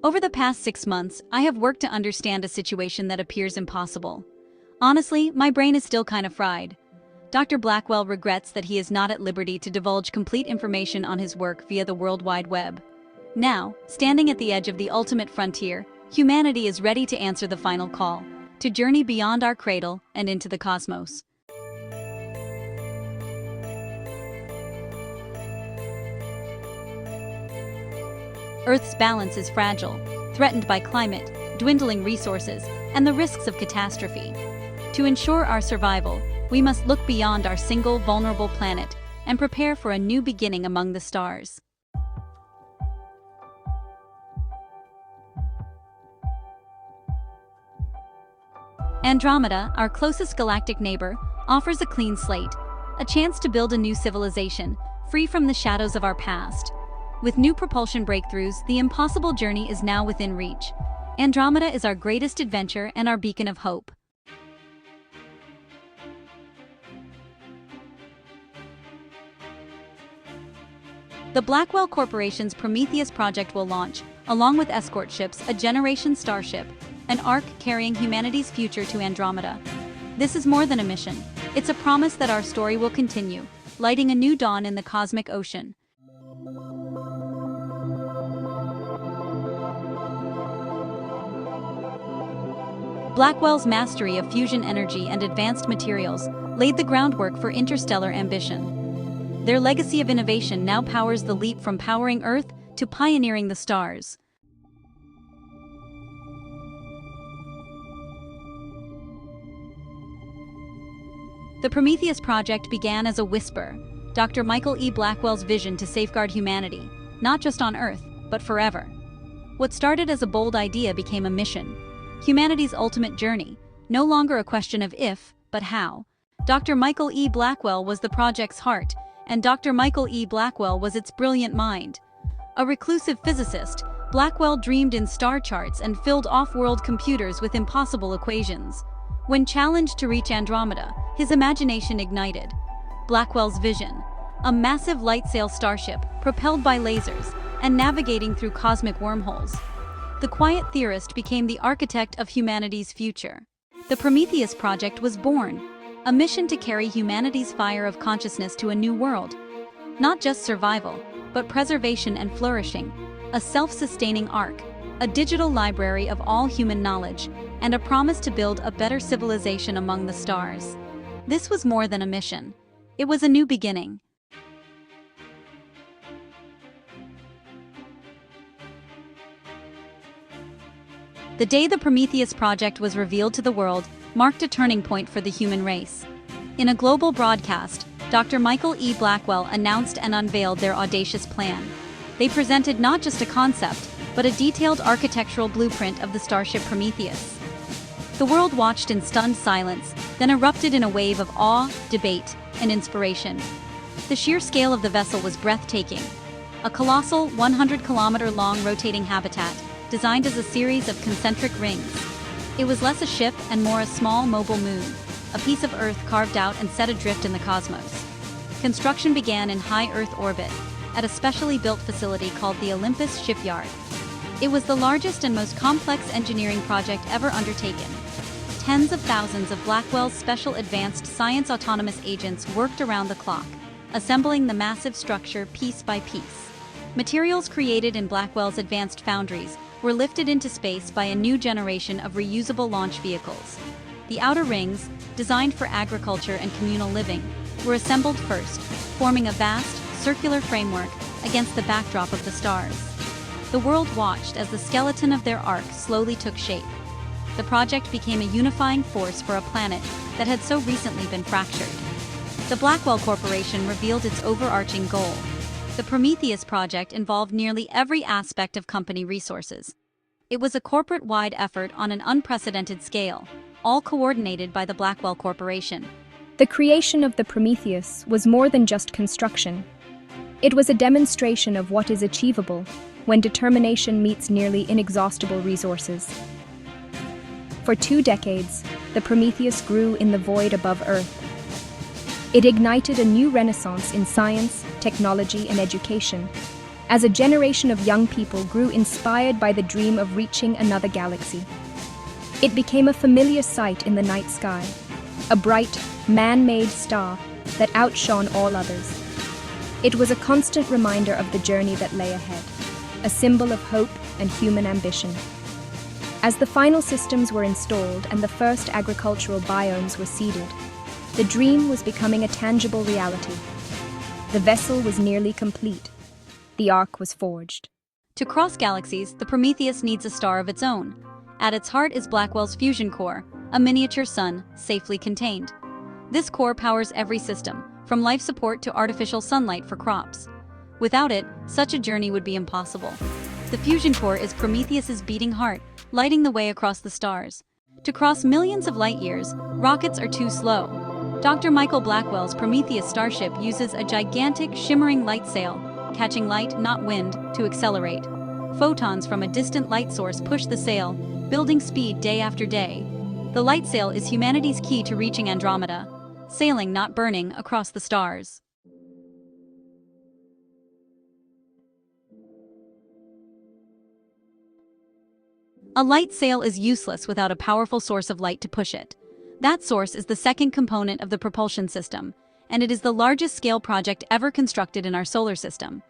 Over the past 6 months, I have worked to understand a situation that appears impossible. Honestly, my brain is still kind of fried. Dr. Blackwell regrets that he is not at liberty to divulge complete information on his work via the World Wide Web. Now, standing at the edge of the ultimate frontier, humanity is ready to answer the final call, to journey beyond our cradle and into the cosmos. Earth's balance is fragile, threatened by climate, dwindling resources, and the risks of catastrophe. To ensure our survival, we must look beyond our single vulnerable planet and prepare for a new beginning among the stars. Andromeda, our closest galactic neighbor, offers a clean slate, a chance to build a new civilization, free from the shadows of our past. With new propulsion breakthroughs, the impossible journey is now within reach. Andromeda is our greatest adventure and our beacon of hope. The Blackwell Corporation's Prometheus project will launch, along with escort ships, a generation starship, an ark carrying humanity's future to Andromeda. This is more than a mission. It's a promise that our story will continue, lighting a new dawn in the cosmic ocean. Blackwell's mastery of fusion energy and advanced materials laid the groundwork for interstellar ambition. Their legacy of innovation now powers the leap from powering Earth to pioneering the stars. The Prometheus project began as a whisper, Dr. Michael E. Blackwell's vision to safeguard humanity, not just on Earth, but forever. What started as a bold idea became a mission. Humanity's ultimate journey, no longer a question of if, but how. Dr. Michael E. Blackwell was the project's heart, and Dr. Michael E. Blackwell was its brilliant mind. A reclusive physicist, Blackwell dreamed in star charts and filled off-world computers with impossible equations. When challenged to reach Andromeda, his imagination ignited. Blackwell's vision, a massive light-sail starship propelled by lasers and navigating through cosmic wormholes. The quiet theorist became the architect of humanity's future. The Prometheus project was born, a mission to carry humanity's fire of consciousness to a new world. Not just survival, but preservation and flourishing, a self-sustaining ark, a digital library of all human knowledge, and a promise to build a better civilization among the stars. This was more than a mission. It was a new beginning. The day the Prometheus project was revealed to the world marked a turning point for the human race. In a global broadcast, Dr. Michael E. Blackwell announced and unveiled their audacious plan. They presented not just a concept, but a detailed architectural blueprint of the starship Prometheus. The world watched in stunned silence, then erupted in a wave of awe, debate, and inspiration. The sheer scale of the vessel was breathtaking. A colossal, 100-kilometer-long rotating habitat, designed as a series of concentric rings. It was less a ship and more a small mobile moon, a piece of Earth carved out and set adrift in the cosmos. Construction began in high Earth orbit, at a specially built facility called the Olympus Shipyard. It was the largest and most complex engineering project ever undertaken. Tens of thousands of Blackwell's special advanced science autonomous agents worked around the clock, assembling the massive structure piece by piece. Materials created in Blackwell's advanced foundries were lifted into space by a new generation of reusable launch vehicles. The outer rings, designed for agriculture and communal living, were assembled first, forming a vast, circular framework against the backdrop of the stars. The world watched as the skeleton of their ark slowly took shape. The project became a unifying force for a planet that had so recently been fractured. The Blackwell Corporation revealed its overarching goal. The Prometheus project involved nearly every aspect of company resources. It was a corporate-wide effort on an unprecedented scale, all coordinated by the Blackwell Corporation. The creation of the Prometheus was more than just construction. It was a demonstration of what is achievable when determination meets nearly inexhaustible resources. For 2 decades, the Prometheus grew in the void above Earth. It ignited a new renaissance in science, technology, and education. as a generation of young people grew inspired by the dream of reaching another galaxy. It became a familiar sight in the night sky, a bright, man-made star that outshone all others. It was a constant reminder of the journey that lay ahead, a symbol of hope and human ambition. As the final systems were installed and the first agricultural biomes were seeded, the dream was becoming a tangible reality. The vessel was nearly complete. The ark was forged. To cross galaxies, the Prometheus needs a star of its own. At its heart is Blackwell's fusion core, a miniature sun, safely contained. This core powers every system, from life support to artificial sunlight for crops. Without it, such a journey would be impossible. The fusion core is Prometheus's beating heart, lighting the way across the stars. To cross millions of light years, rockets are too slow. Dr. Michael Blackwell's Prometheus starship uses a gigantic, shimmering light sail, catching light, not wind, to accelerate. Photons from a distant light source push the sail, building speed day after day. The light sail is humanity's key to reaching Andromeda, sailing, not burning, across the stars. A light sail is useless without a powerful source of light to push it. That source is the second component of the propulsion system, and it is the largest-scale project ever constructed in our solar system.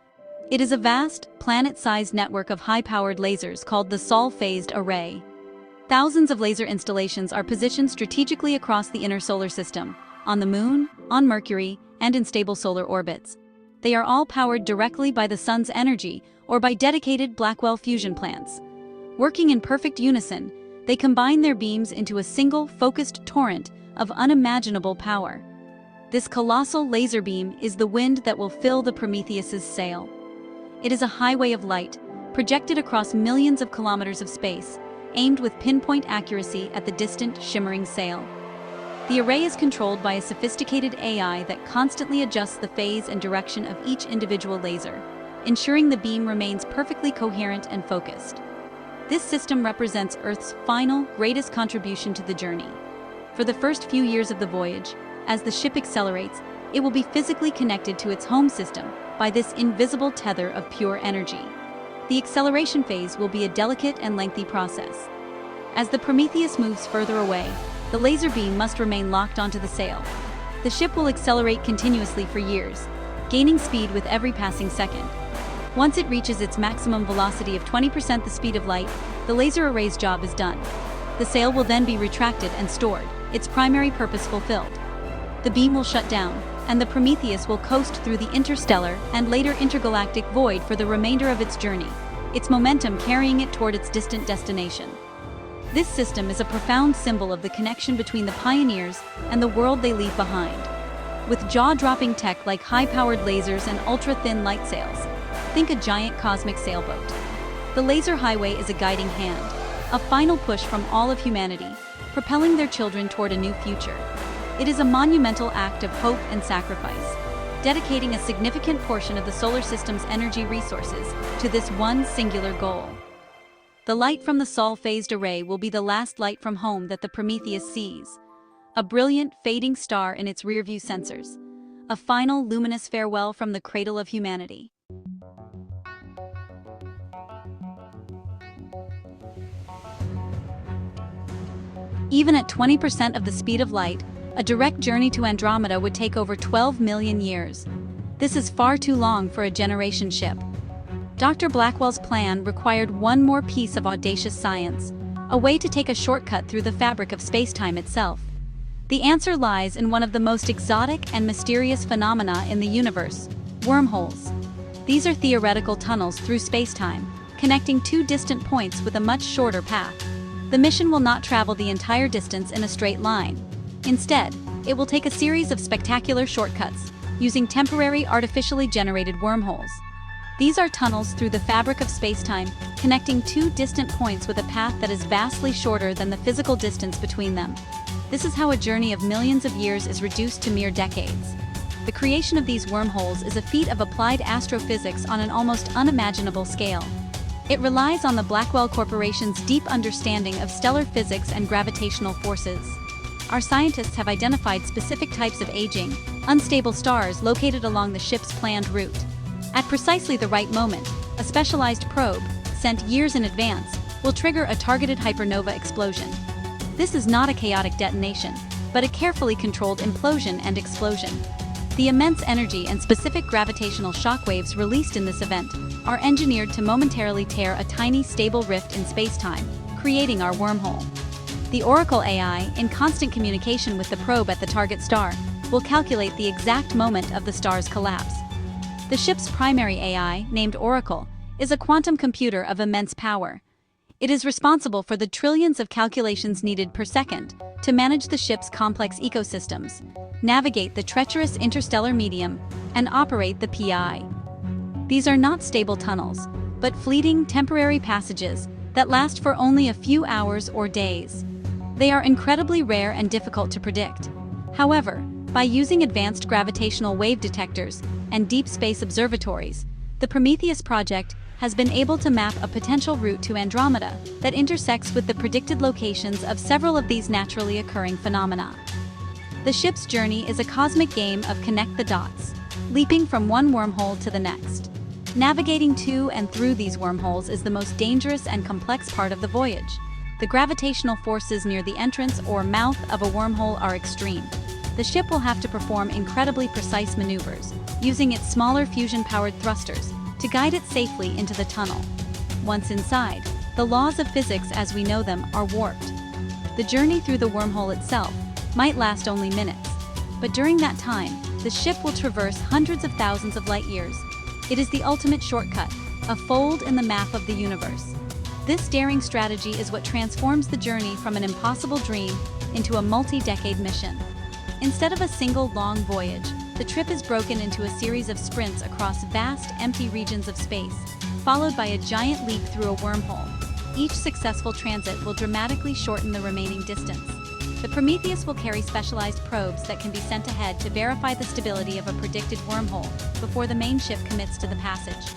It is a vast, planet-sized network of high-powered lasers called the Sol-phased array. Thousands of laser installations are positioned strategically across the inner solar system, on the Moon, on Mercury, and in stable solar orbits. They are all powered directly by the Sun's energy or by dedicated Blackwell fusion plants. Working in perfect unison, they combine their beams into a single, focused torrent of unimaginable power. This colossal laser beam is the wind that will fill the Prometheus's sail. It is a highway of light, projected across millions of kilometers of space, aimed with pinpoint accuracy at the distant, shimmering sail. The array is controlled by a sophisticated AI that constantly adjusts the phase and direction of each individual laser, ensuring the beam remains perfectly coherent and focused. This system represents Earth's final, greatest contribution to the journey. For the first few years of the voyage, as the ship accelerates, it will be physically connected to its home system by this invisible tether of pure energy. The acceleration phase will be a delicate and lengthy process. As the Prometheus moves further away, the laser beam must remain locked onto the sail. The ship will accelerate continuously for years, gaining speed with every passing second. Once it reaches its maximum velocity of 20% the speed of light, the laser array's job is done. The sail will then be retracted and stored, its primary purpose fulfilled. The beam will shut down, and the Prometheus will coast through the interstellar and later intergalactic void for the remainder of its journey, its momentum carrying it toward its distant destination. This system is a profound symbol of the connection between the pioneers and the world they leave behind. With jaw-dropping tech like high-powered lasers and ultra-thin light sails, think a giant cosmic sailboat. The laser highway is a guiding hand, a final push from all of humanity, propelling their children toward a new future. It is a monumental act of hope and sacrifice, dedicating a significant portion of the solar system's energy resources to this one singular goal. The light from the Sol-phased array will be the last light from home that the Prometheus sees, a brilliant, fading star in its rearview sensors, a final luminous farewell from the cradle of humanity. Even at 20% of the speed of light, a direct journey to Andromeda would take over 12 million years. This is far too long for a generation ship. Dr. Blackwell's plan required one more piece of audacious science, a way to take a shortcut through the fabric of space-time itself. The answer lies in one of the most exotic and mysterious phenomena in the universe: wormholes. These are theoretical tunnels through space-time, connecting two distant points with a much shorter path. The mission will not travel the entire distance in a straight line. Instead, it will take a series of spectacular shortcuts, using temporary artificially generated wormholes. These are tunnels through the fabric of space-time, connecting two distant points with a path that is vastly shorter than the physical distance between them. This is how a journey of millions of years is reduced to mere decades. The creation of these wormholes is a feat of applied astrophysics on an almost unimaginable scale. It relies on the Blackwell Corporation's deep understanding of stellar physics and gravitational forces. Our scientists have identified specific types of aging, unstable stars located along the ship's planned route. At precisely the right moment, a specialized probe, sent years in advance, will trigger a targeted hypernova explosion. This is not a chaotic detonation, but a carefully controlled implosion and explosion. The immense energy and specific gravitational shockwaves released in this event are engineered to momentarily tear a tiny stable rift in space-time, creating our wormhole. The Oracle AI, in constant communication with the probe at the target star, will calculate the exact moment of the star's collapse. The ship's primary AI, named Oracle, is a quantum computer of immense power. It is responsible for the trillions of calculations needed per second to manage the ship's complex ecosystems, navigate the treacherous interstellar medium, and operate the PI. These are not stable tunnels, but fleeting, temporary passages that last for only a few hours or days. They are incredibly rare and difficult to predict. However, by using advanced gravitational wave detectors and deep space observatories, the Prometheus project has been able to map a potential route to Andromeda that intersects with the predicted locations of several of these naturally occurring phenomena. The ship's journey is a cosmic game of connect the dots, leaping from one wormhole to the next. Navigating to and through these wormholes is the most dangerous and complex part of the voyage. The gravitational forces near the entrance or mouth of a wormhole are extreme. The ship will have to perform incredibly precise maneuvers, using its smaller fusion-powered thrusters to guide it safely into the tunnel. Once inside, the laws of physics as we know them are warped. The journey through the wormhole itself might last only minutes, but during that time, the ship will traverse hundreds of thousands of light years. It is the ultimate shortcut, a fold in the map of the universe. This daring strategy is what transforms the journey from an impossible dream into a multi-decade mission. Instead of a single long voyage, the trip is broken into a series of sprints across vast, empty regions of space, followed by a giant leap through a wormhole. Each successful transit will dramatically shorten the remaining distance. The Prometheus will carry specialized probes that can be sent ahead to verify the stability of a predicted wormhole before the main ship commits to the passage.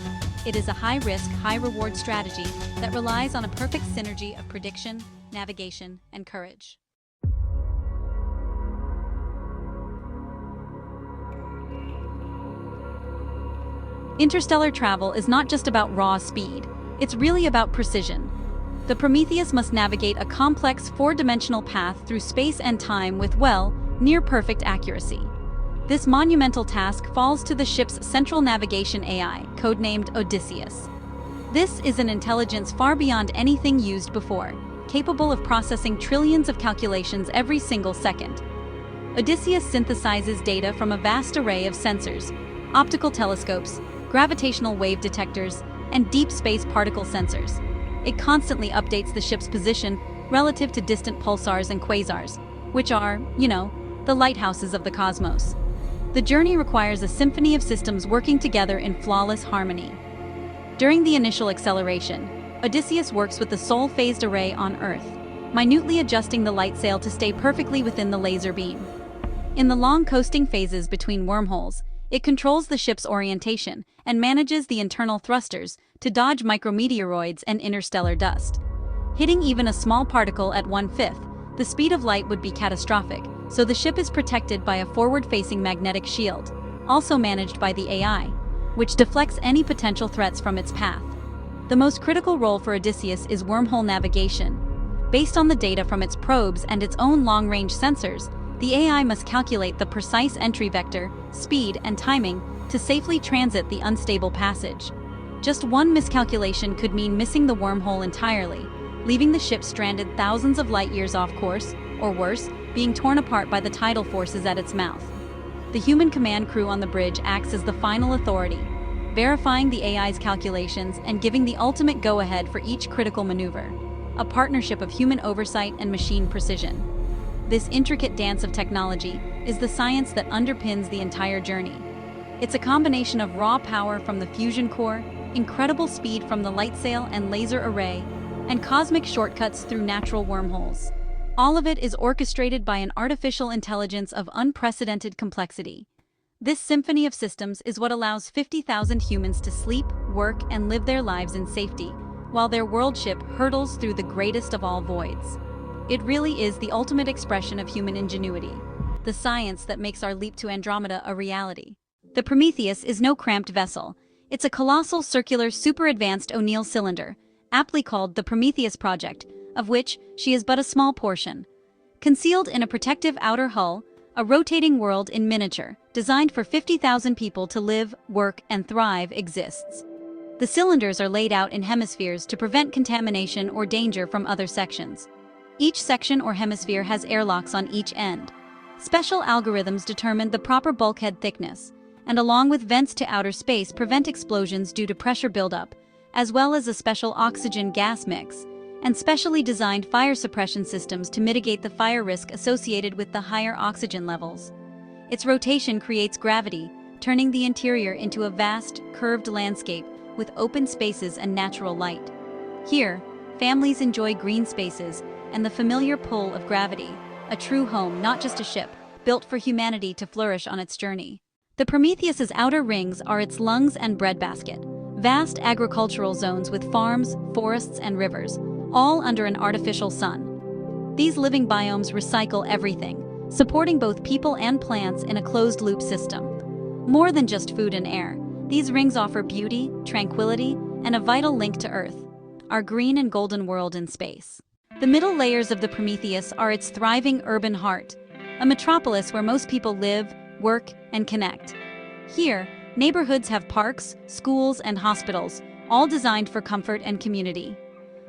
It is a high-risk, high-reward strategy that relies on a perfect synergy of prediction, navigation, and courage. Interstellar travel is not just about raw speed, it's really about precision. The Prometheus must navigate a complex four-dimensional path through space and time with, well, near-perfect accuracy. This monumental task falls to the ship's central navigation AI, codenamed Odysseus. This is an intelligence far beyond anything used before, capable of processing trillions of calculations every single second. Odysseus synthesizes data from a vast array of sensors, optical telescopes, gravitational wave detectors, and deep space particle sensors. It constantly updates the ship's position relative to distant pulsars and quasars, which are, the lighthouses of the cosmos. The journey requires a symphony of systems working together in flawless harmony. During the initial acceleration, Odysseus works with the Sol-phased array on Earth, minutely adjusting the light sail to stay perfectly within the laser beam. In the long coasting phases between wormholes, it controls the ship's orientation and manages the internal thrusters to dodge micrometeoroids and interstellar dust. Hitting even a small particle at 1/5, the speed of light would be catastrophic, so the ship is protected by a forward-facing magnetic shield, also managed by the AI, which deflects any potential threats from its path. The most critical role for Odysseus is wormhole navigation. Based on the data from its probes and its own long-range sensors, the AI must calculate the precise entry vector, speed, and timing to safely transit the unstable passage. Just one miscalculation could mean missing the wormhole entirely, leaving the ship stranded thousands of light years off course, or worse, being torn apart by the tidal forces at its mouth. The human command crew on the bridge acts as the final authority, verifying the AI's calculations and giving the ultimate go-ahead for each critical maneuver, a partnership of human oversight and machine precision. This intricate dance of technology is the science that underpins the entire journey. It's a combination of raw power from the fusion core, incredible speed from the light sail and laser array, and cosmic shortcuts through natural wormholes. All of it is orchestrated by an artificial intelligence of unprecedented complexity. This symphony of systems is what allows 50,000 humans to sleep, work, and live their lives in safety, while their world ship hurtles through the greatest of all voids. It really is the ultimate expression of human ingenuity, the science that makes our leap to Andromeda a reality. The Prometheus is no cramped vessel. It's a colossal circular super-advanced O'Neill cylinder, aptly called the Prometheus project, of which she is but a small portion. Concealed in a protective outer hull, a rotating world in miniature, designed for 50,000 people to live, work, and thrive, exists. The cylinders are laid out in hemispheres to prevent contamination or danger from other sections. Each section or hemisphere has airlocks on each end. Special algorithms determine the proper bulkhead thickness, and along with vents to outer space prevent explosions due to pressure buildup, as well as a special oxygen gas mix, and specially designed fire suppression systems to mitigate the fire risk associated with the higher oxygen levels. Its rotation creates gravity, turning the interior into a vast, curved landscape with open spaces and natural light. Here, families enjoy green spaces and the familiar pull of gravity, a true home, not just a ship, built for humanity to flourish on its journey. The Prometheus's outer rings are its lungs and breadbasket, vast agricultural zones with farms, forests, and rivers, all under an artificial sun. These living biomes recycle everything, supporting both people and plants in a closed-loop system. More than just food and air, these rings offer beauty, tranquility, and a vital link to Earth, our green and golden world in space. The middle layers of the Prometheus are its thriving urban heart, a metropolis where most people live, work, and connect. Here, neighborhoods have parks, schools, and hospitals, all designed for comfort and community.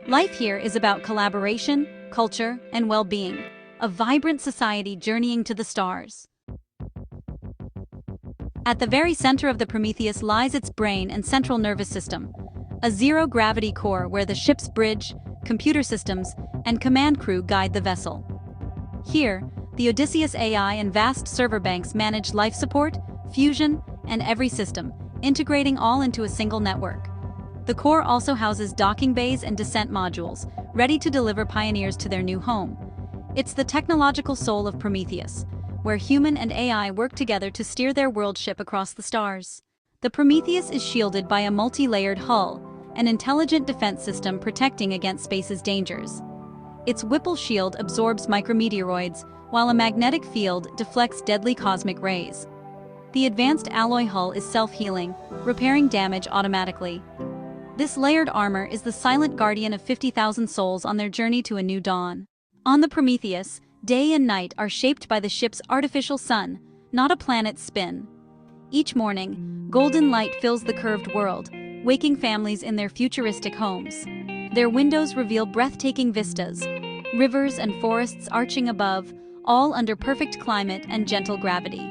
Life here is about collaboration, culture, and well-being, a vibrant society journeying to the stars. At the very center of the Prometheus lies its brain and central nervous system, a zero-gravity core where the ship's bridge, computer systems, and command crew guide the vessel. Here, the Odysseus AI and vast server banks manage life support, fusion, and every system, integrating all into a single network. The core also houses docking bays and descent modules, ready to deliver pioneers to their new home. It's the technological soul of Prometheus, where human and AI work together to steer their world ship across the stars. The Prometheus is shielded by a multi-layered hull, an intelligent defense system protecting against space's dangers. Its Whipple shield absorbs micrometeoroids, while a magnetic field deflects deadly cosmic rays. The advanced alloy hull is self-healing, repairing damage automatically. This layered armor is the silent guardian of 50,000 souls on their journey to a new dawn. On the Prometheus, day and night are shaped by the ship's artificial sun, not a planet's spin. Each morning, golden light fills the curved world, waking families in their futuristic homes. Their windows reveal breathtaking vistas, rivers and forests arching above, all under perfect climate and gentle gravity.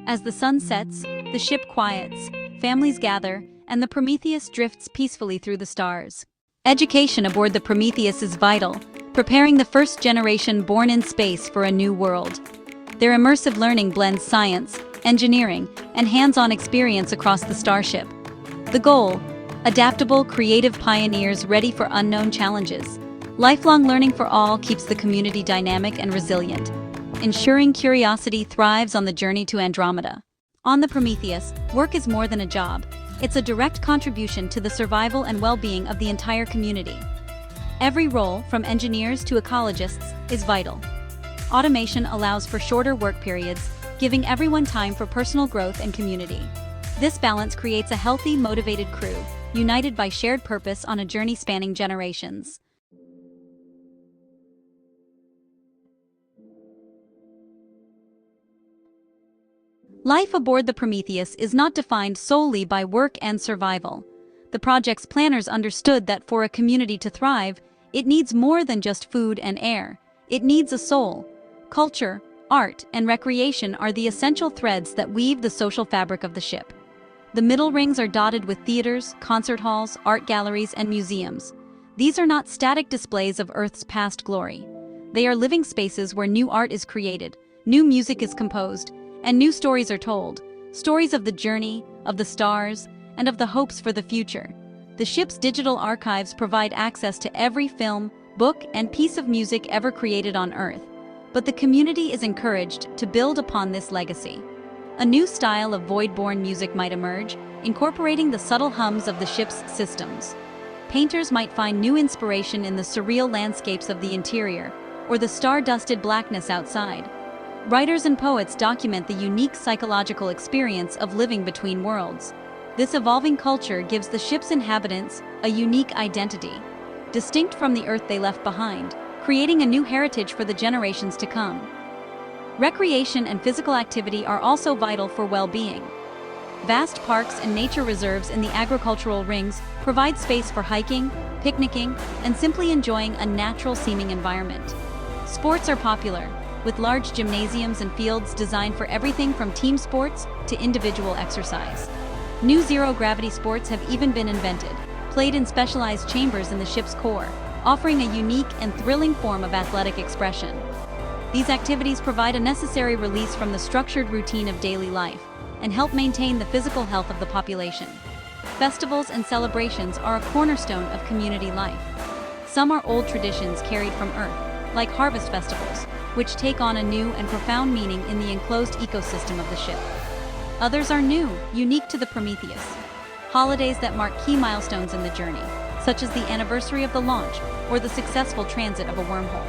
As the sun sets, the ship quiets, families gather, and the Prometheus drifts peacefully through the stars. Education aboard the Prometheus is vital, preparing the first generation born in space for a new world. Their immersive learning blends science, engineering, and hands-on experience across the starship. The goal: adaptable, creative pioneers ready for unknown challenges. Lifelong learning for all keeps the community dynamic and resilient, ensuring curiosity thrives on the journey to Andromeda. On the Prometheus, work is more than a job. It's a direct contribution to the survival and well-being of the entire community. Every role, from engineers to ecologists, is vital. Automation allows for shorter work periods, giving everyone time for personal growth and community. This balance creates a healthy, motivated crew, united by shared purpose on a journey spanning generations. Life aboard the Prometheus is not defined solely by work and survival. The project's planners understood that for a community to thrive, it needs more than just food and air. It needs a soul. Culture, art, and recreation are the essential threads that weave the social fabric of the ship. The middle rings are dotted with theaters, concert halls, art galleries, and museums. These are not static displays of Earth's past glory. They are living spaces where new art is created, new music is composed, and new stories are told. Stories of the journey, of the stars, and of the hopes for the future. The ship's digital archives provide access to every film, book, and piece of music ever created on Earth. But the community is encouraged to build upon this legacy. A new style of void-born music might emerge, incorporating the subtle hums of the ship's systems. Painters might find new inspiration in the surreal landscapes of the interior, or the star-dusted blackness outside. Writers and poets document the unique psychological experience of living between worlds. This evolving culture gives the ship's inhabitants a unique identity, distinct from the Earth they left behind, creating a new heritage for the generations to come. Recreation and physical activity are also vital for well-being. Vast parks and nature reserves in the agricultural rings provide space for hiking, picnicking, and simply enjoying a natural-seeming environment. Sports are popular, with large gymnasiums and fields designed for everything from team sports to individual exercise. New zero-gravity sports have even been invented, played in specialized chambers in the ship's core, offering a unique and thrilling form of athletic expression. These activities provide a necessary release from the structured routine of daily life and help maintain the physical health of the population. Festivals and celebrations are a cornerstone of community life. Some are old traditions carried from Earth, like harvest festivals, which take on a new and profound meaning in the enclosed ecosystem of the ship. Others are new, unique to the Prometheus. Holidays that mark key milestones in the journey, such as the anniversary of the launch or the successful transit of a wormhole.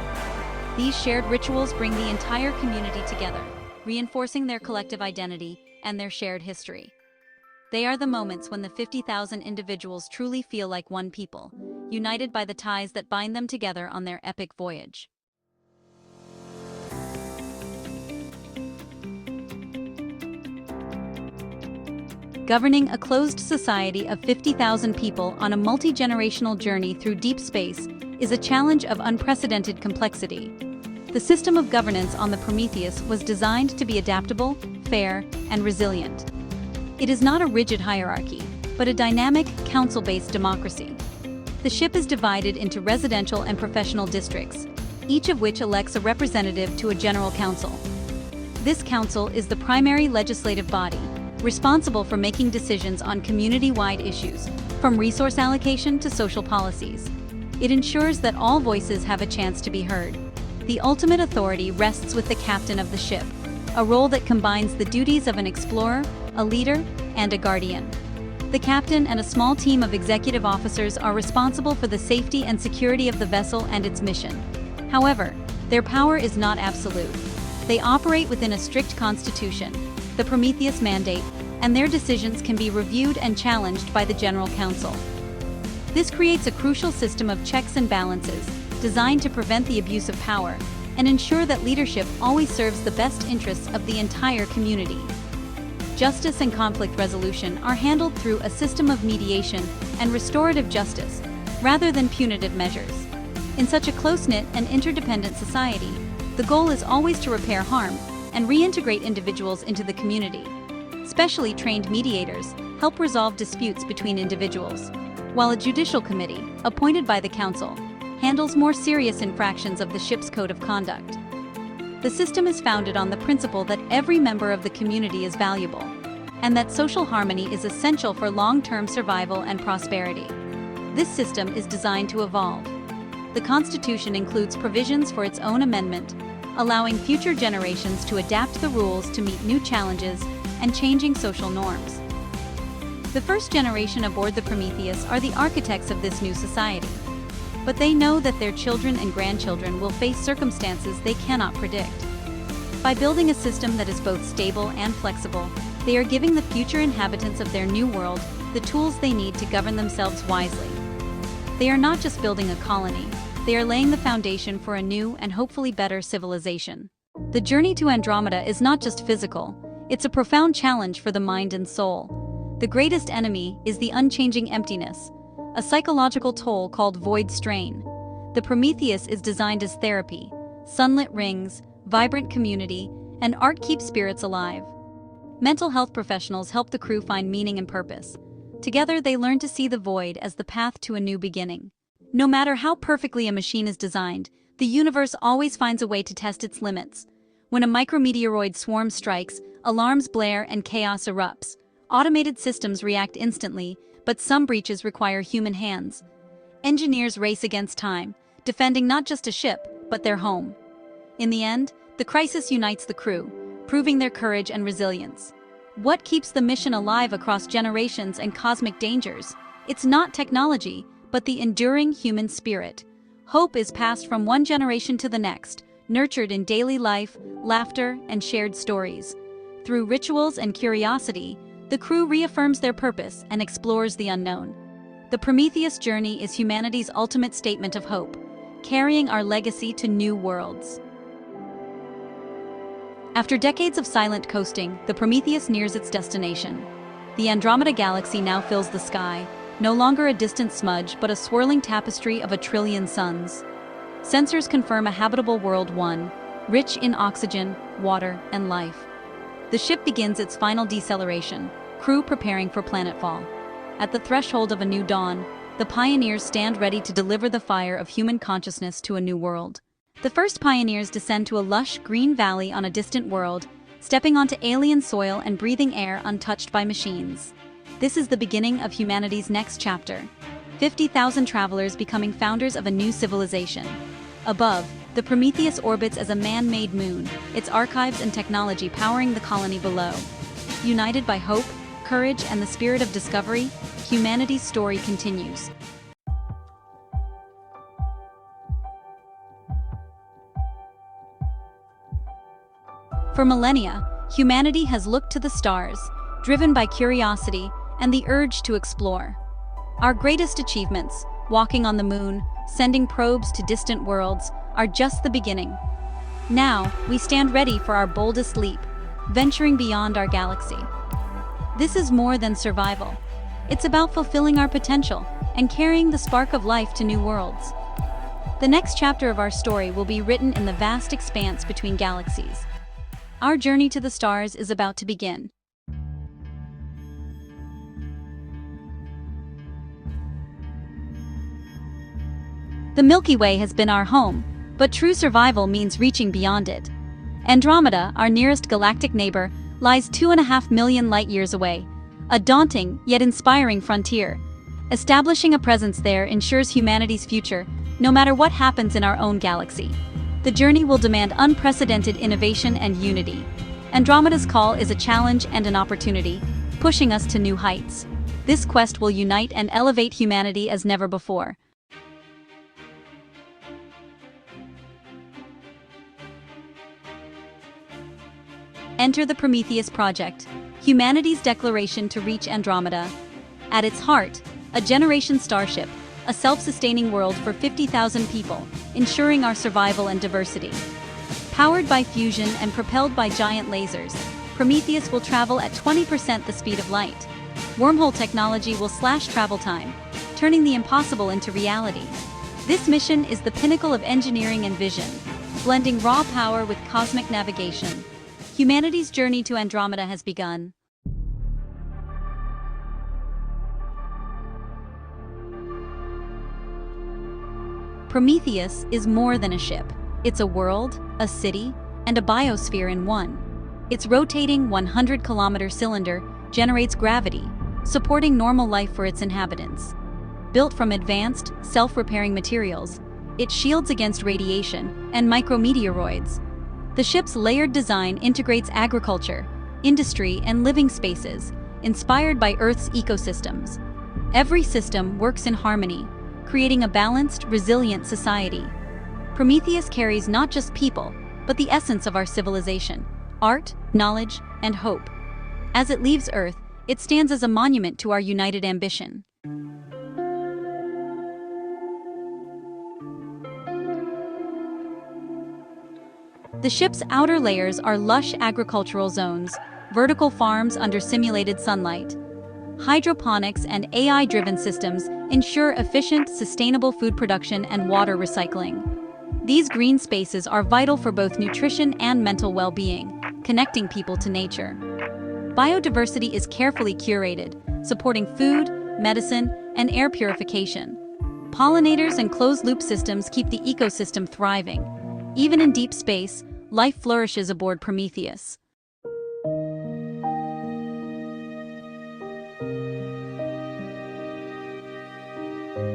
These shared rituals bring the entire community together, reinforcing their collective identity and their shared history. They are the moments when the 50,000 individuals truly feel like one people, united by the ties that bind them together on their epic voyage. Governing a closed society of 50,000 people on a multi-generational journey through deep space is a challenge of unprecedented complexity. The system of governance on the Prometheus was designed to be adaptable, fair, and resilient. It is not a rigid hierarchy, but a dynamic, council-based democracy. The ship is divided into residential and professional districts, each of which elects a representative to a general council. This council is the primary legislative body, responsible for making decisions on community-wide issues, from resource allocation to social policies. It ensures that all voices have a chance to be heard. The ultimate authority rests with the captain of the ship, a role that combines the duties of an explorer, a leader, and a guardian. The captain and a small team of executive officers are responsible for the safety and security of the vessel and its mission. However, their power is not absolute. They operate within a strict constitution, the Prometheus Mandate, and their decisions can be reviewed and challenged by the General Council. This creates a crucial system of checks and balances, designed to prevent the abuse of power and ensure that leadership always serves the best interests of the entire community. Justice and conflict resolution are handled through a system of mediation and restorative justice, rather than punitive measures. In such a close-knit and interdependent society, the goal is always to repair harm and reintegrate individuals into the community. Specially trained mediators help resolve disputes between individuals, while a judicial committee, appointed by the council, handles more serious infractions of the ship's code of conduct. The system is founded on the principle that every member of the community is valuable, and that social harmony is essential for long-term survival and prosperity. This system is designed to evolve. The Constitution includes provisions for its own amendment, allowing future generations to adapt the rules to meet new challenges and changing social norms. The first generation aboard the Prometheus are the architects of this new society, but they know that their children and grandchildren will face circumstances they cannot predict. By building a system that is both stable and flexible, they are giving the future inhabitants of their new world the tools they need to govern themselves wisely. They are not just building a colony, they are laying the foundation for a new and hopefully better civilization. The journey to Andromeda is not just physical, it's a profound challenge for the mind and soul. The greatest enemy is the unchanging emptiness, a psychological toll called void strain. The Prometheus is designed as therapy. Sunlit rings, vibrant community, and art keep spirits alive. Mental health professionals help the crew find meaning and purpose. Together they learn to see the void as the path to a new beginning. No matter how perfectly a machine is designed, the universe always finds a way to test its limits. When a micrometeoroid swarm strikes, alarms blare and chaos erupts. Automated systems react instantly, but some breaches require human hands. Engineers race against time, defending not just a ship, but their home. In the end, the crisis unites the crew, proving their courage and resilience. What keeps the mission alive across generations and cosmic dangers? It's not technology, but the enduring human spirit. Hope is passed from one generation to the next, nurtured in daily life, laughter, and shared stories. Through rituals and curiosity, The crew reaffirms their purpose and explores the unknown. The Prometheus journey is humanity's ultimate statement of hope, carrying our legacy to new worlds. After decades of silent coasting, the Prometheus nears its destination. The Andromeda galaxy now fills the sky, no longer a distant smudge but a swirling tapestry of 1 trillion suns. Sensors confirm a habitable world one, rich in oxygen, water, and life. The ship begins its final deceleration, crew preparing for planetfall. At the threshold of a new dawn, the pioneers stand ready to deliver the fire of human consciousness to a new world. The first pioneers descend to a lush green valley on a distant world, stepping onto alien soil and breathing air untouched by machines. This is the beginning of humanity's next chapter. 50,000 travelers becoming founders of a new civilization. Above, the Prometheus orbits as a man-made moon, its archives and technology powering the colony below. United by hope, courage, and the spirit of discovery, humanity's story continues. For millennia, humanity has looked to the stars, driven by curiosity and the urge to explore. Our greatest achievements, walking on the moon, sending probes to distant worlds, are just the beginning. Now, we stand ready for our boldest leap, venturing beyond our galaxy. This is more than survival. It's about fulfilling our potential and carrying the spark of life to new worlds. The next chapter of our story will be written in the vast expanse between galaxies. Our journey to the stars is about to begin. The Milky Way has been our home, but true survival means reaching beyond it. Andromeda, our nearest galactic neighbor, lies 2.5 million light-years away, a daunting yet inspiring frontier. Establishing a presence there ensures humanity's future, no matter what happens in our own galaxy. The journey will demand unprecedented innovation and unity. Andromeda's call is a challenge and an opportunity, pushing us to new heights. This quest will unite and elevate humanity as never before. Enter the Prometheus project, humanity's declaration to reach Andromeda. At its heart, a generation starship, a self-sustaining world for 50,000 people, ensuring our survival and diversity. Powered by fusion and propelled by giant lasers, Prometheus will travel at 20% the speed of light. Wormhole technology will slash travel time, turning the impossible into reality. This mission is the pinnacle of engineering and vision, blending raw power with cosmic navigation. Humanity's journey to Andromeda has begun. Prometheus is more than a ship. It's a world, a city, and a biosphere in one. Its rotating 100-kilometer cylinder generates gravity, supporting normal life for its inhabitants. Built from advanced, self-repairing materials, it shields against radiation and micrometeoroids. The ship's layered design integrates agriculture, industry, and living spaces, inspired by Earth's ecosystems. Every system works in harmony, creating a balanced, resilient society. Prometheus carries not just people, but the essence of our civilization: art, knowledge, and hope. As it leaves Earth, it stands as a monument to our united ambition. The ship's outer layers are lush agricultural zones, vertical farms under simulated sunlight. Hydroponics and AI-driven systems ensure efficient, sustainable food production and water recycling. These green spaces are vital for both nutrition and mental well-being, connecting people to nature. Biodiversity is carefully curated, supporting food, medicine, and air purification. Pollinators and closed-loop systems keep the ecosystem thriving. Even in deep space, life flourishes aboard Prometheus.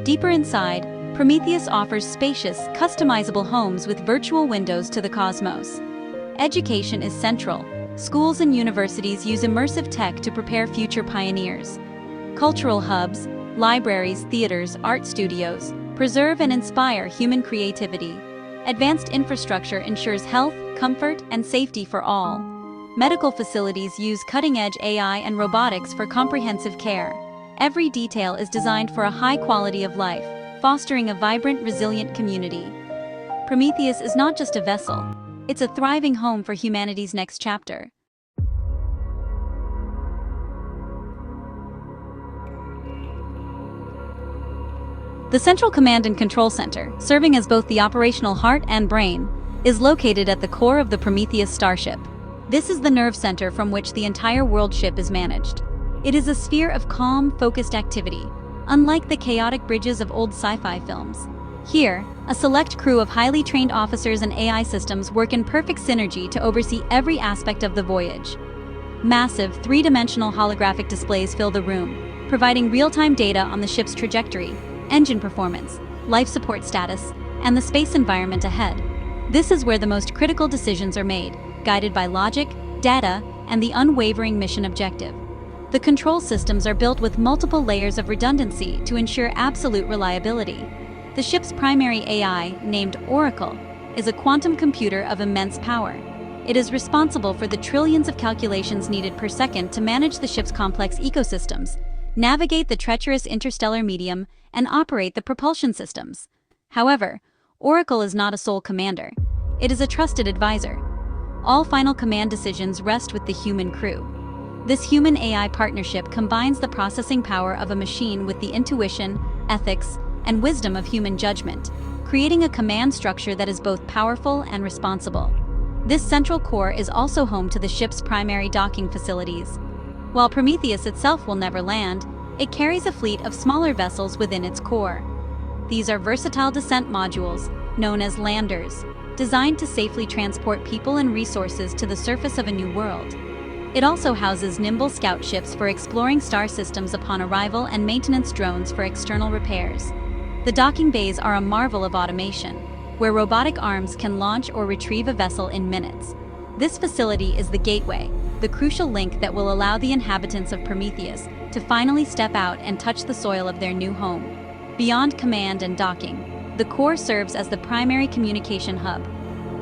Deeper inside, Prometheus offers spacious, customizable homes with virtual windows to the cosmos. Education is central. Schools and universities use immersive tech to prepare future pioneers. Cultural hubs, libraries, theaters, art studios preserve and inspire human creativity. Advanced infrastructure ensures health, comfort, and safety for all. Medical facilities use cutting-edge AI and robotics for comprehensive care. Every detail is designed for a high quality of life, fostering a vibrant, resilient community. Prometheus is not just a vessel, it's a thriving home for humanity's next chapter. The Central Command and Control Center, serving as both the operational heart and brain, is located at the core of the Prometheus starship. This is the nerve center from which the entire world ship is managed. It is a sphere of calm, focused activity, unlike the chaotic bridges of old sci-fi films. Here, a select crew of highly trained officers and AI systems work in perfect synergy to oversee every aspect of the voyage. Massive, three-dimensional holographic displays fill the room, providing real-time data on the ship's trajectory, engine performance, life support status, and the space environment ahead. This is where the most critical decisions are made, guided by logic, data, and the unwavering mission objective. The control systems are built with multiple layers of redundancy to ensure absolute reliability. The ship's primary AI, named Oracle, is a quantum computer of immense power. It is responsible for the trillions of calculations needed per second to manage the ship's complex ecosystems, navigate the treacherous interstellar medium, and operate the propulsion systems. However, Oracle is not a sole commander. It is a trusted advisor. All final command decisions rest with the human crew. This human-AI partnership combines the processing power of a machine with the intuition, ethics, and wisdom of human judgment, creating a command structure that is both powerful and responsible. This central core is also home to the ship's primary docking facilities. While Prometheus itself will never land, it carries a fleet of smaller vessels within its core. These are versatile descent modules, known as landers, designed to safely transport people and resources to the surface of a new world. It also houses nimble scout ships for exploring star systems upon arrival and maintenance drones for external repairs. The docking bays are a marvel of automation, where robotic arms can launch or retrieve a vessel in minutes. This facility is the gateway, the crucial link that will allow the inhabitants of Prometheus to finally step out and touch the soil of their new home. Beyond command and docking, the core serves as the primary communication hub.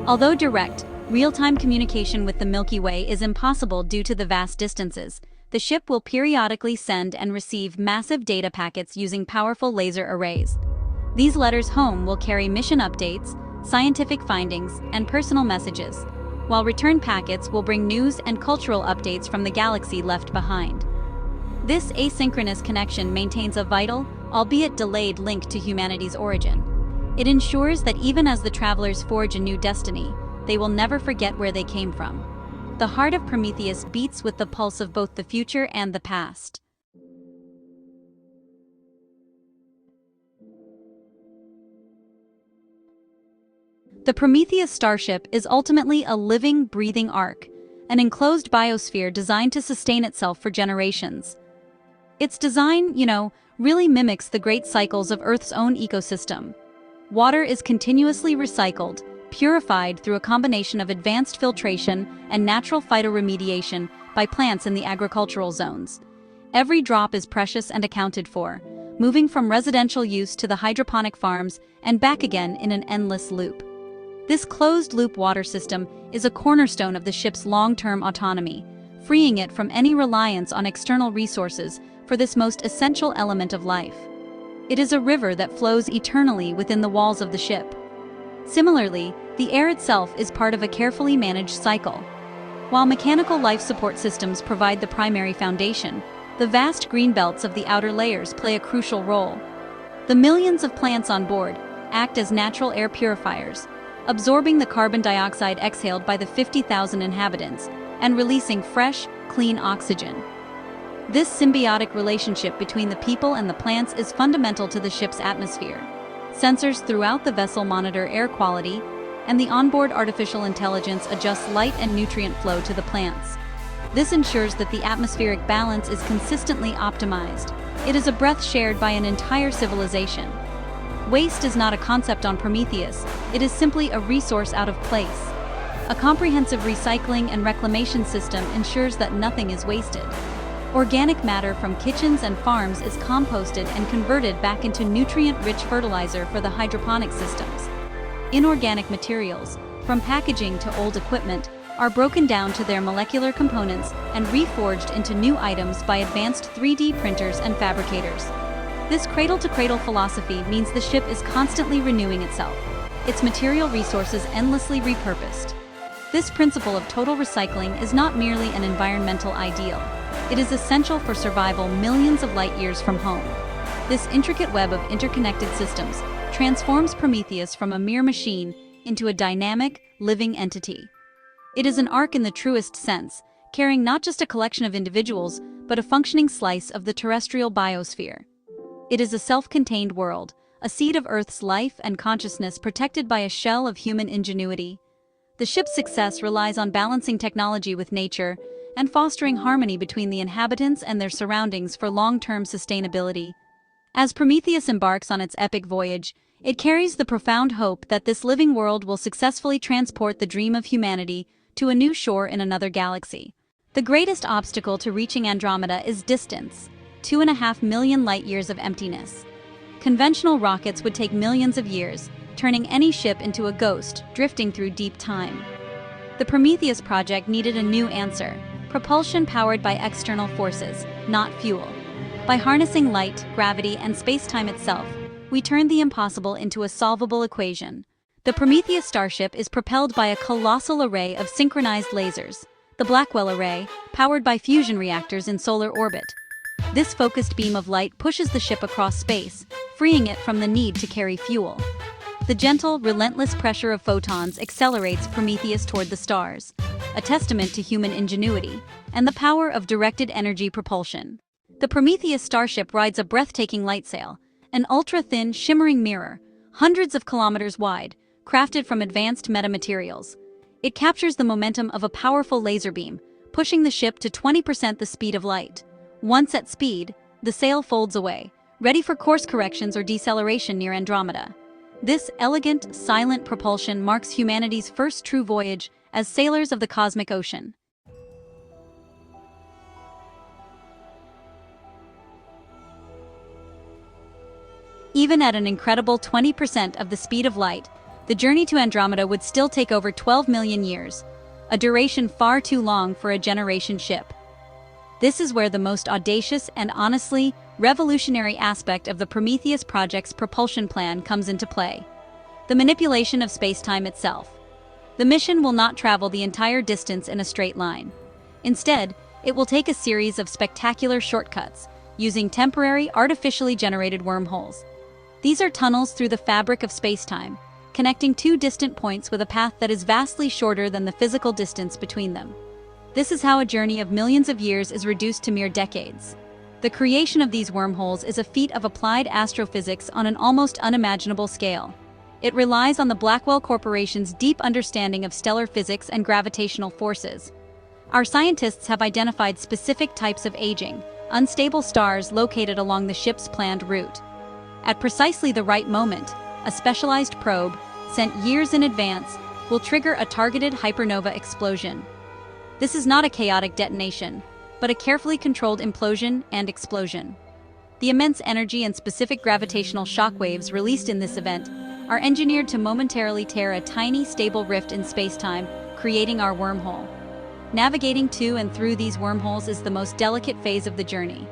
Although direct, real-time communication with the Milky Way is impossible due to the vast distances, the ship will periodically send and receive massive data packets using powerful laser arrays. These letters home will carry mission updates, scientific findings, and personal messages, while return packets will bring news and cultural updates from the galaxy left behind. This asynchronous connection maintains a vital, albeit delayed, link to humanity's origin. It ensures that even as the travelers forge a new destiny, they will never forget where they came from. The heart of Prometheus beats with the pulse of both the future and the past. The Prometheus starship is ultimately a living, breathing ark, an enclosed biosphere designed to sustain itself for generations. Its design, really mimics the great cycles of Earth's own ecosystem. Water is continuously recycled, purified through a combination of advanced filtration and natural phytoremediation by plants in the agricultural zones. Every drop is precious and accounted for, moving from residential use to the hydroponic farms and back again in an endless loop. This closed-loop water system is a cornerstone of the ship's long-term autonomy, freeing it from any reliance on external resources for this most essential element of life. It is a river that flows eternally within the walls of the ship. Similarly, the air itself is part of a carefully managed cycle. While mechanical life support systems provide the primary foundation, the vast green belts of the outer layers play a crucial role. The millions of plants on board act as natural air purifiers, absorbing the carbon dioxide exhaled by the 50,000 inhabitants and releasing fresh, clean oxygen. This symbiotic relationship between the people and the plants is fundamental to the ship's atmosphere. Sensors throughout the vessel monitor air quality, and the onboard artificial intelligence adjusts light and nutrient flow to the plants. This ensures that the atmospheric balance is consistently optimized. It is a breath shared by an entire civilization. Waste is not a concept on Prometheus, it is simply a resource out of place. A comprehensive recycling and reclamation system ensures that nothing is wasted. Organic matter from kitchens and farms is composted and converted back into nutrient-rich fertilizer for the hydroponic systems. Inorganic materials, from packaging to old equipment, are broken down to their molecular components and reforged into new items by advanced 3D printers and fabricators. This cradle-to-cradle philosophy means the ship is constantly renewing itself, its material resources endlessly repurposed. This principle of total recycling is not merely an environmental ideal. It is essential for survival millions of light years from home. This intricate web of interconnected systems transforms Prometheus from a mere machine into a dynamic, living entity. It is an ark in the truest sense, carrying not just a collection of individuals, but a functioning slice of the terrestrial biosphere. It is a self-contained world, a seed of Earth's life and consciousness protected by a shell of human ingenuity. The ship's success relies on balancing technology with nature and fostering harmony between the inhabitants and their surroundings for long-term sustainability. As Prometheus embarks on its epic voyage, it carries the profound hope that this living world will successfully transport the dream of humanity to a new shore in another galaxy. The greatest obstacle to reaching Andromeda is distance, 2.5 million light-years of emptiness. Conventional rockets would take millions of years, turning any ship into a ghost drifting through deep time. The Prometheus project needed a new answer: propulsion powered by external forces, not fuel. By harnessing light, gravity, and space-time itself, we turned the impossible into a solvable equation. The Prometheus starship is propelled by a colossal array of synchronized lasers, the Blackwell array, powered by fusion reactors in solar orbit. This focused beam of light pushes the ship across space, freeing it from the need to carry fuel. The gentle, relentless pressure of photons accelerates Prometheus toward the stars, a testament to human ingenuity and the power of directed energy propulsion. The Prometheus starship rides a breathtaking light sail, an ultra-thin, shimmering mirror, hundreds of kilometers wide, crafted from advanced metamaterials. It captures the momentum of a powerful laser beam, pushing the ship to 20% the speed of light. Once at speed, the sail folds away, ready for course corrections or deceleration near Andromeda. This elegant, silent propulsion marks humanity's first true voyage as sailors of the cosmic ocean. Even at an incredible 20% of the speed of light, the journey to Andromeda would still take over 12 million years, a duration far too long for a generation ship. This is where the most audacious and honestly revolutionary aspect of the Prometheus project's propulsion plan comes into play: the manipulation of space-time itself. The mission will not travel the entire distance in a straight line. Instead, it will take a series of spectacular shortcuts, using temporary, artificially generated wormholes. These are tunnels through the fabric of space-time, connecting two distant points with a path that is vastly shorter than the physical distance between them. This is how a journey of millions of years is reduced to mere decades. The creation of these wormholes is a feat of applied astrophysics on an almost unimaginable scale. It relies on the Blackwell Corporation's deep understanding of stellar physics and gravitational forces. Our scientists have identified specific types of aging, unstable stars located along the ship's planned route. At precisely the right moment, a specialized probe, sent years in advance, will trigger a targeted hypernova explosion. This is not a chaotic detonation, but a carefully controlled implosion and explosion. The immense energy and specific gravitational shockwaves released in this event are engineered to momentarily tear a tiny, stable rift in space-time, creating our wormhole. Navigating to and through these wormholes is the most delicate phase of the journey.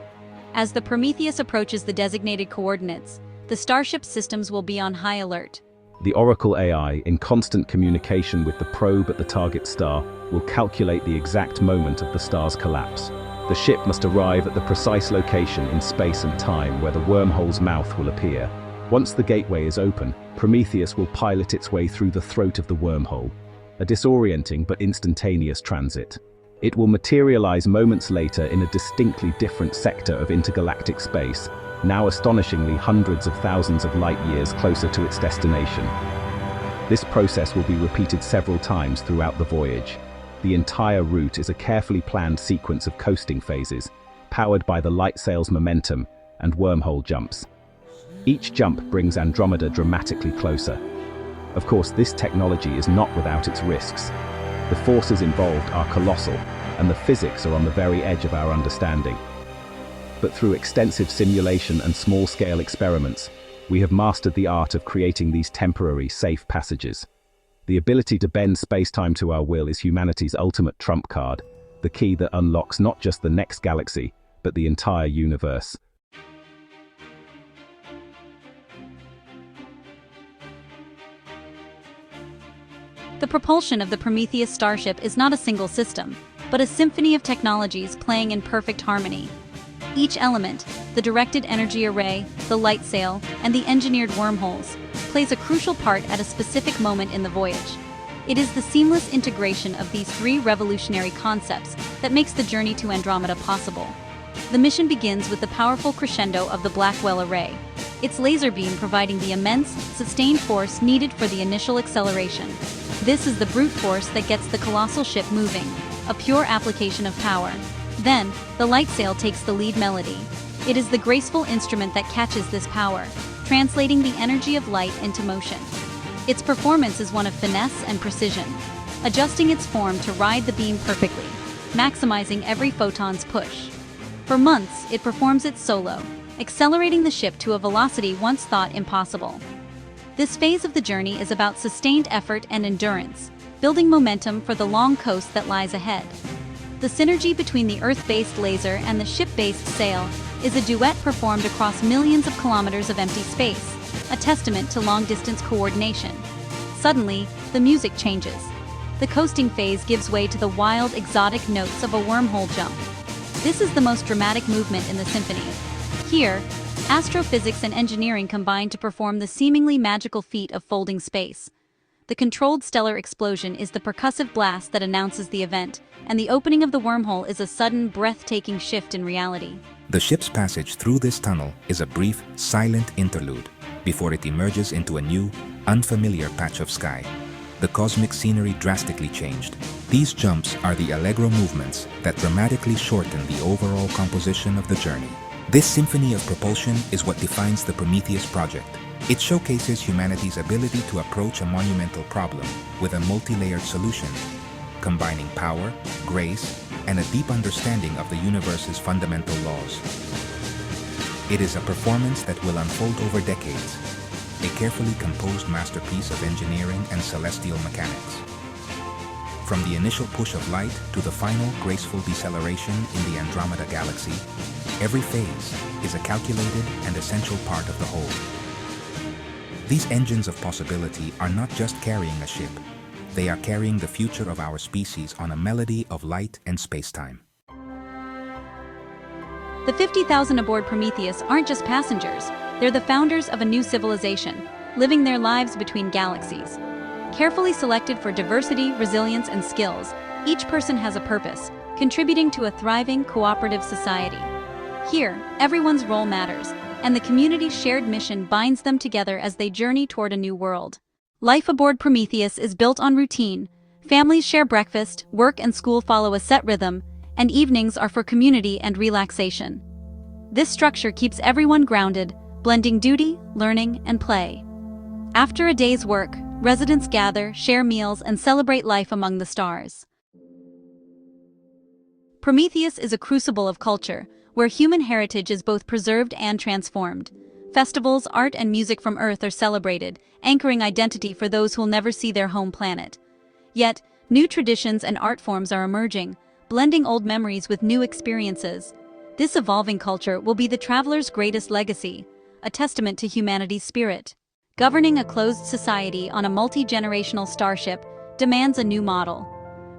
As the Prometheus approaches the designated coordinates, the starship's systems will be on high alert. The Oracle AI, in constant communication with the probe at the target star, will calculate the exact moment of the star's collapse. The ship must arrive at the precise location in space and time where the wormhole's mouth will appear. Once the gateway is open, Prometheus will pilot its way through the throat of the wormhole, a disorienting but instantaneous transit. It will materialize moments later in a distinctly different sector of intergalactic space, now astonishingly hundreds of thousands of light years closer to its destination. This process will be repeated several times throughout the voyage. The entire route is a carefully planned sequence of coasting phases, powered by the light sail's momentum and wormhole jumps. Each jump brings Andromeda dramatically closer. Of course, this technology is not without its risks. The forces involved are colossal, and the physics are on the very edge of our understanding. But through extensive simulation and small-scale experiments, we have mastered the art of creating these temporary, safe passages. The ability to bend space-time to our will is humanity's ultimate trump card, the key that unlocks not just the next galaxy, but the entire universe. The propulsion of the Prometheus starship is not a single system, but a symphony of technologies playing in perfect harmony. Each element, the directed energy array, the light sail, and the engineered wormholes, plays a crucial part at a specific moment in the voyage. It is the seamless integration of these three revolutionary concepts that makes the journey to Andromeda possible. The mission begins with the powerful crescendo of the Blackwell array, its laser beam providing the immense, sustained force needed for the initial acceleration. This is the brute force that gets the colossal ship moving, a pure application of power. Then, the light sail takes the lead melody. It is the graceful instrument that catches this power, translating the energy of light into motion. Its performance is one of finesse and precision, adjusting its form to ride the beam perfectly, maximizing every photon's push. For months, it performs its solo, accelerating the ship to a velocity once thought impossible. This phase of the journey is about sustained effort and endurance, building momentum for the long coast that lies ahead. The synergy between the Earth-based laser and the ship-based sail is a duet performed across millions of kilometers of empty space, a testament to long-distance coordination. Suddenly, the music changes. The coasting phase gives way to the wild, exotic notes of a wormhole jump. This is the most dramatic movement in the symphony. Here, astrophysics and engineering combine to perform the seemingly magical feat of folding space. The controlled stellar explosion is the percussive blast that announces the event, and the opening of the wormhole is a sudden, breathtaking shift in reality. The ship's passage through this tunnel is a brief, silent interlude before it emerges into a new, unfamiliar patch of sky. The cosmic scenery drastically changed. These jumps are the allegro movements that dramatically shorten the overall composition of the journey. This symphony of propulsion is what defines the Prometheus project. It showcases humanity's ability to approach a monumental problem with a multi-layered solution, combining power, grace, and a deep understanding of the universe's fundamental laws. It is a performance that will unfold over decades, a carefully composed masterpiece of engineering and celestial mechanics. From the initial push of light to the final graceful deceleration in the Andromeda galaxy, every phase is a calculated and essential part of the whole. These engines of possibility are not just carrying a ship, they are carrying the future of our species on a melody of light and space-time. The 50,000 aboard Prometheus aren't just passengers, they're the founders of a new civilization, living their lives between galaxies. Carefully selected for diversity, resilience, and skills, each person has a purpose, contributing to a thriving, cooperative society. Here, everyone's role matters, and the community's shared mission binds them together as they journey toward a new world. Life aboard Prometheus is built on routine. Families share breakfast, work and school follow a set rhythm, and evenings are for community and relaxation. This structure keeps everyone grounded, blending duty, learning, and play. After a day's work, residents gather, share meals, and celebrate life among the stars. Prometheus is a crucible of culture, where human heritage is both preserved and transformed. Festivals, art, and music from Earth are celebrated, anchoring identity for those who'll never see their home planet. Yet, new traditions and art forms are emerging, blending old memories with new experiences. This evolving culture will be the traveler's greatest legacy, a testament to humanity's spirit. Governing a closed society on a multi-generational starship demands a new model.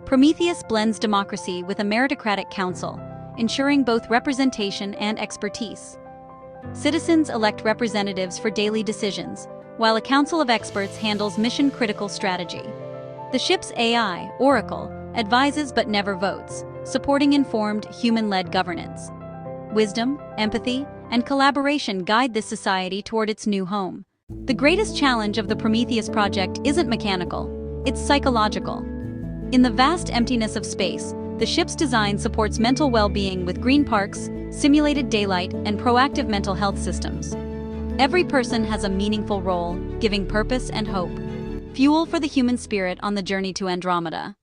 Prometheus blends democracy with a meritocratic council, ensuring both representation and expertise. Citizens elect representatives for daily decisions, while a council of experts handles mission-critical strategy. The ship's AI, Oracle, advises but never votes, supporting informed, human-led governance. Wisdom, empathy, and collaboration guide this society toward its new home. The greatest challenge of the Prometheus project isn't mechanical, it's psychological. In the vast emptiness of space, the ship's design supports mental well-being with green parks, simulated daylight, and proactive mental health systems. Every person has a meaningful role, giving purpose and hope. Fuel for the human spirit on the journey to Andromeda.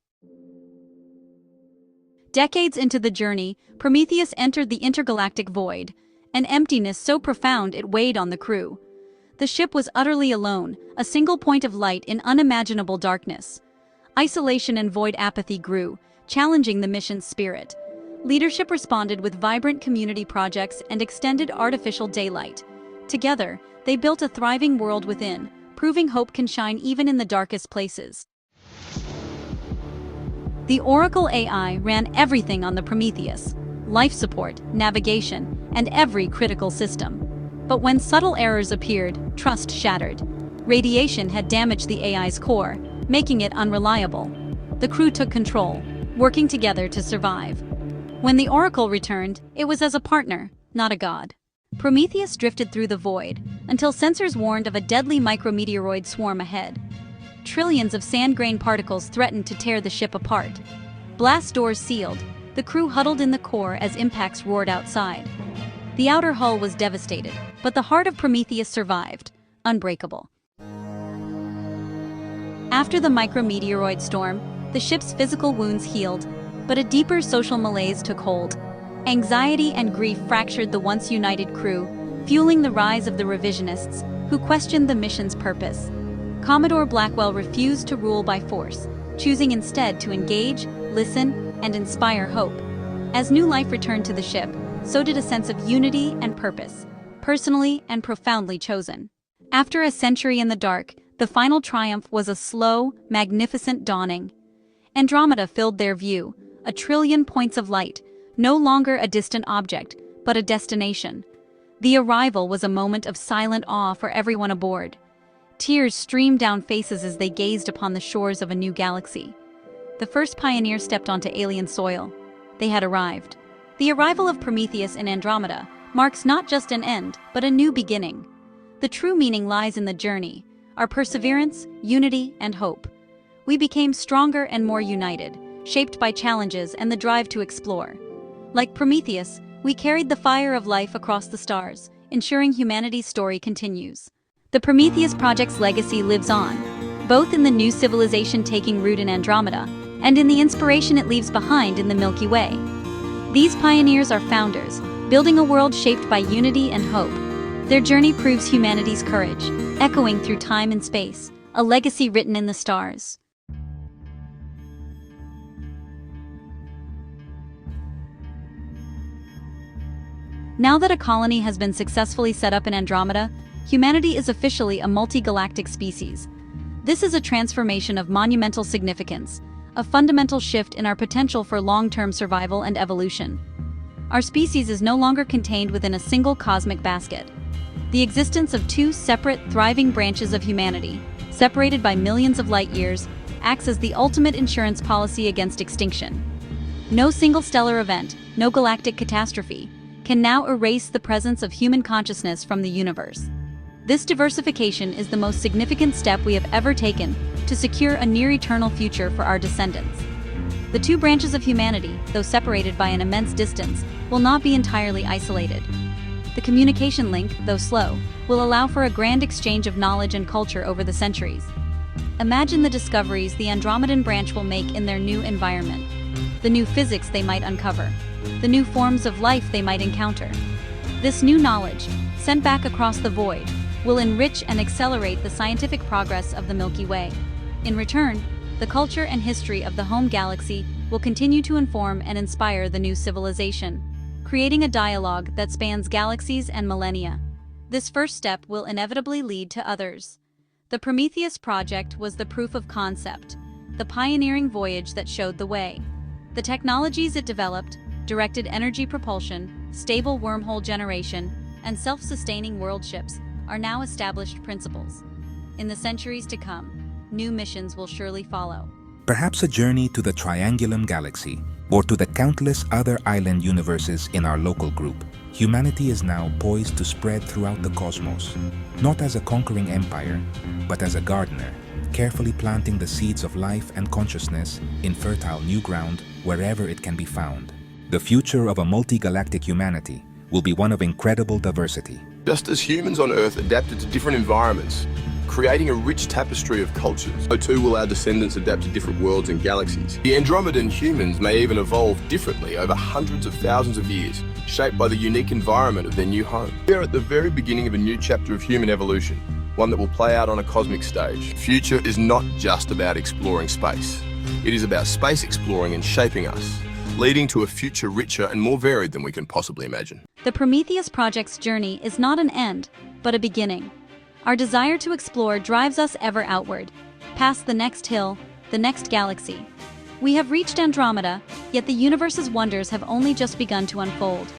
Decades into the journey, Prometheus entered the intergalactic void, an emptiness so profound it weighed on the crew. The ship was utterly alone, a single point of light in unimaginable darkness. Isolation and void apathy grew, challenging the mission's spirit. Leadership responded with vibrant community projects and extended artificial daylight. Together, they built a thriving world within, proving hope can shine even in the darkest places. The Oracle AI ran everything on the Prometheus: life support, navigation, and every critical system. But when subtle errors appeared, trust shattered. Radiation had damaged the AI's core, making it unreliable. The crew took control, working together to survive. When the Oracle returned, it was as a partner, not a god. Prometheus drifted through the void, until sensors warned of a deadly micrometeoroid swarm ahead. Trillions of sand grain particles threatened to tear the ship apart. Blast doors sealed, the crew huddled in the core as impacts roared outside. The outer hull was devastated, but the heart of Prometheus survived, unbreakable. After the micrometeoroid storm, the ship's physical wounds healed, but a deeper social malaise took hold. Anxiety and grief fractured the once united crew, fueling the rise of the revisionists, who questioned the mission's purpose. Commodore Blackwell refused to rule by force, choosing instead to engage, listen, and inspire hope. As new life returned to the ship, so did a sense of unity and purpose, personally and profoundly chosen. After a century in the dark, the final triumph was a slow, magnificent dawning. Andromeda filled their view, a trillion points of light, no longer a distant object, but a destination. The arrival was a moment of silent awe for everyone aboard. Tears streamed down faces as they gazed upon the shores of a new galaxy. The first pioneers stepped onto alien soil. They had arrived. The arrival of Prometheus in Andromeda marks not just an end, but a new beginning. The true meaning lies in the journey, our perseverance, unity, and hope. We became stronger and more united, shaped by challenges and the drive to explore. Like Prometheus, we carried the fire of life across the stars, ensuring humanity's story continues. The Prometheus Project's legacy lives on, both in the new civilization taking root in Andromeda and in the inspiration it leaves behind in the Milky Way. These pioneers are founders, building a world shaped by unity and hope. Their journey proves humanity's courage, echoing through time and space, a legacy written in the stars. Now that a colony has been successfully set up in Andromeda, humanity is officially a multi-galactic species. This is a transformation of monumental significance, a fundamental shift in our potential for long-term survival and evolution. Our species is no longer contained within a single cosmic basket. The existence of two separate, thriving branches of humanity, separated by millions of light years, acts as the ultimate insurance policy against extinction. No single stellar event, no galactic catastrophe, can now erase the presence of human consciousness from the universe. This diversification is the most significant step we have ever taken to secure a near-eternal future for our descendants. The two branches of humanity, though separated by an immense distance, will not be entirely isolated. The communication link, though slow, will allow for a grand exchange of knowledge and culture over the centuries. Imagine the discoveries the Andromedan branch will make in their new environment, the new physics they might uncover, the new forms of life they might encounter. This new knowledge, sent back across the void, will enrich and accelerate the scientific progress of the Milky Way. In return, the culture and history of the home galaxy will continue to inform and inspire the new civilization, creating a dialogue that spans galaxies and millennia. This first step will inevitably lead to others. The Prometheus project was the proof of concept, the pioneering voyage that showed the way. The technologies it developed, directed energy propulsion, stable wormhole generation, and self-sustaining world ships, are now established principles. In the centuries to come, new missions will surely follow. Perhaps a journey to the Triangulum Galaxy, or to the countless other island universes in our local group. Humanity is now poised to spread throughout the cosmos, not as a conquering empire, but as a gardener, carefully planting the seeds of life and consciousness in fertile new ground wherever it can be found. The future of a multi-galactic humanity will be one of incredible diversity. Just as humans on Earth adapted to different environments, creating a rich tapestry of cultures. So too will our descendants adapt to different worlds and galaxies. The Andromedan humans may even evolve differently over hundreds of thousands of years, shaped by the unique environment of their new home. We are at the very beginning of a new chapter of human evolution, one that will play out on a cosmic stage. The future is not just about exploring space. It is about space exploring and shaping us, leading to a future richer and more varied than we can possibly imagine. The Prometheus project's journey is not an end, but a beginning. Our desire to explore drives us ever outward, past the next hill, the next galaxy. We have reached Andromeda, yet the universe's wonders have only just begun to unfold.